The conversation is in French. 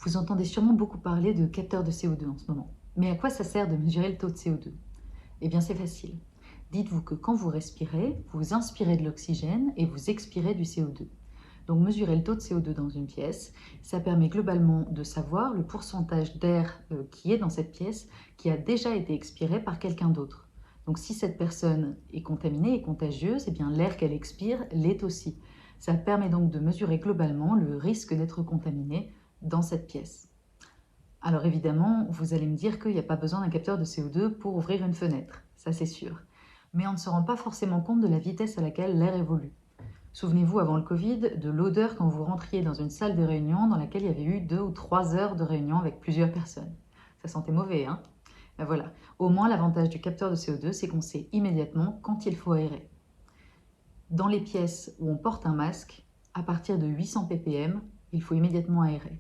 Vous entendez sûrement beaucoup parler de capteurs de CO2 en ce moment. Mais à quoi ça sert de mesurer le taux de CO2? Eh bien, c'est facile. Dites-vous que quand vous respirez, vous inspirez de l'oxygène et vous expirez du CO2. Donc, mesurer le taux de CO2 dans une pièce, ça permet globalement de savoir le pourcentage d'air qui est dans cette pièce qui a déjà été expiré par quelqu'un d'autre. Donc, si cette personne est contaminée et contagieuse, eh bien, l'air qu'elle expire l'est aussi. Ça permet donc de mesurer globalement le risque d'être contaminé dans cette pièce. Alors évidemment, vous allez me dire qu'il n'y a pas besoin d'un capteur de CO2 pour ouvrir une fenêtre, ça c'est sûr. Mais on ne se rend pas forcément compte de la vitesse à laquelle l'air évolue. Souvenez-vous, avant le Covid, de l'odeur quand vous rentriez dans une salle de réunion dans laquelle il y avait eu 2 ou 3 heures de réunion avec plusieurs personnes. Ça sentait mauvais, hein? Ben voilà. Au moins, l'avantage du capteur de CO2, c'est qu'on sait immédiatement quand il faut aérer. Dans les pièces où on porte un masque, à partir de 800 ppm, il faut immédiatement aérer.